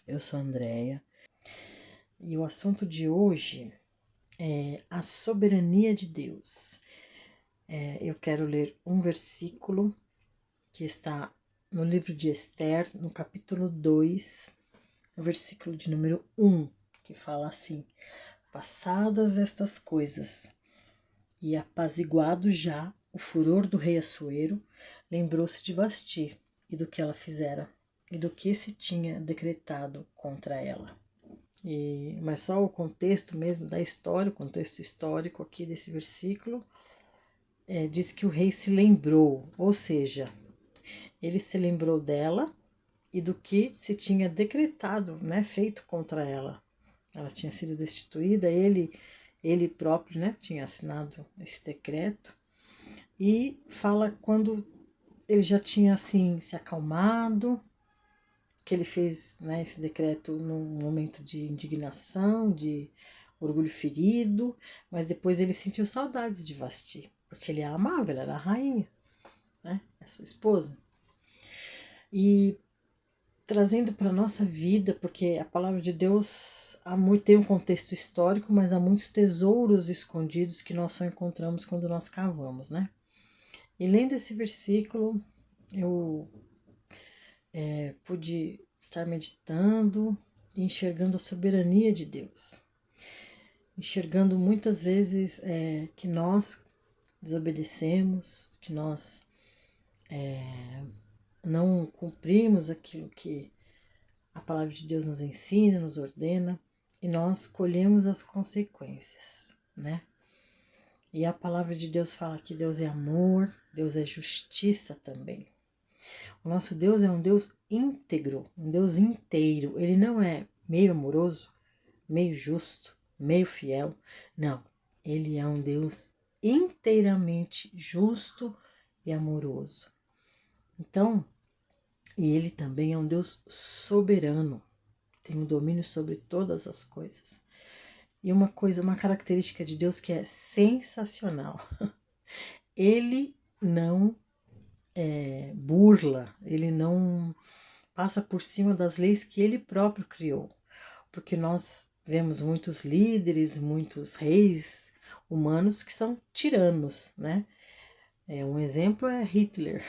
Eu sou a Andréia e o assunto de hoje é a soberania de Deus. Eu quero ler um versículo que está no livro de Esther, no capítulo 2, no versículo de número 1, que fala assim: passadas estas coisas e apaziguado já o furor do rei Assuero, lembrou-se de Vasti e do que ela fizera, e do que se tinha decretado contra ela. Mas só o contexto mesmo da história, o contexto histórico aqui desse versículo, diz que o rei se lembrou, ou seja, ele se lembrou dela e do que se tinha decretado, né, feito contra ela. Ela tinha sido destituída, ele próprio, né, tinha assinado esse decreto, e fala quando ele já tinha assim se acalmado, que ele fez, né, esse decreto num momento de indignação, de orgulho ferido, mas depois ele sentiu saudades de Vasti, porque ele a amava, ela era a rainha, né, a sua esposa. E trazendo para a nossa vida, porque a palavra de Deus tem um contexto histórico, mas há muitos tesouros escondidos que nós só encontramos quando nós cavamos, né? E lendo esse versículo, eu pude estar meditando e enxergando a soberania de Deus. Enxergando muitas vezes que nós desobedecemos, que nós não cumprimos aquilo que a palavra de Deus nos ensina, nos ordena, e nós colhemos as consequências, né? E a palavra de Deus fala que Deus é amor, Deus é justiça também. O nosso Deus é um Deus íntegro, um Deus inteiro. Ele não é meio amoroso, meio justo, meio fiel. Não, ele é um Deus inteiramente justo e amoroso. Então, e ele também é um Deus soberano, tem um domínio sobre todas as coisas. E uma característica de Deus que é sensacional. Ele não burla, ele não passa por cima das leis que ele próprio criou. Porque nós vemos muitos líderes, muitos reis humanos que são tiranos, né? Um exemplo é Hitler,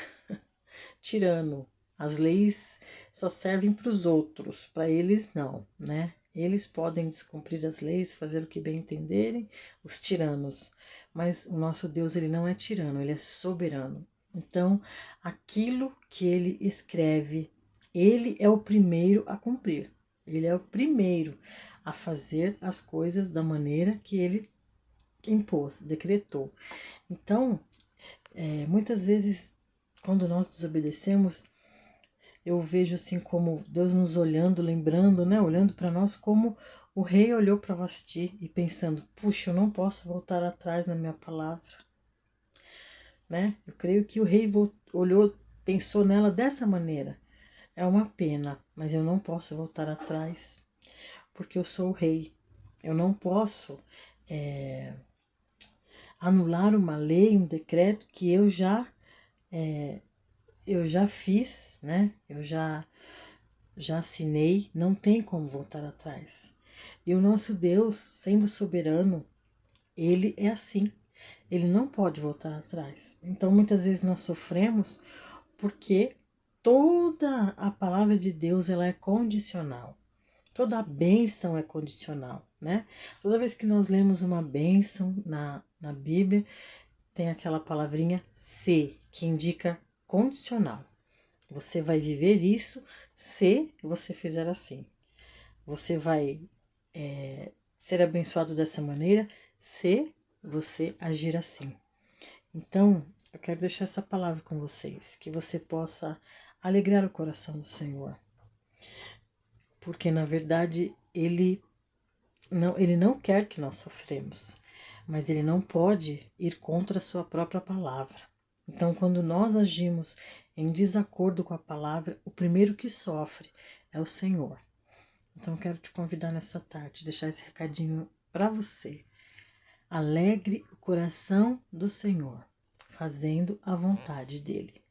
tirano. As leis só servem para os outros, para eles não, né? Eles podem descumprir as leis, fazer o que bem entenderem, os tiranos. Mas o nosso Deus, ele não é tirano, ele é soberano. Então, aquilo que ele escreve, ele é o primeiro a cumprir. Ele é o primeiro a fazer as coisas da maneira que ele impôs, decretou. Então, muitas vezes, quando nós desobedecemos, eu vejo assim como Deus nos olhando, lembrando, né, olhando para nós como o rei olhou para Vasti e pensando, puxa, eu não posso voltar atrás na minha palavra, né? Eu creio que o rei olhou, pensou nela dessa maneira. É uma pena, mas eu não posso voltar atrás, porque eu sou o rei. Eu não posso anular uma lei, um decreto que eu já fiz, né? Eu já assinei, não tem como voltar atrás. E o nosso Deus, sendo soberano, ele é assim. Ele não pode voltar atrás. Então, muitas vezes nós sofremos porque toda a palavra de Deus ela é condicional. Toda a bênção é condicional, né? Toda vez que nós lemos uma bênção na Bíblia, tem aquela palavrinha se, que indica condicional. Você vai viver isso se você fizer assim. Você vai ser abençoado dessa maneira se você agir assim. Então, eu quero deixar essa palavra com vocês, que você possa alegrar o coração do Senhor. Porque, na verdade, Ele não quer que nós sofremos, mas Ele não pode ir contra a sua própria palavra. Então, quando nós agimos em desacordo com a palavra, o primeiro que sofre é o Senhor. Então, eu quero te convidar nessa tarde, deixar esse recadinho para você. Alegre o coração do Senhor, fazendo a vontade dEle.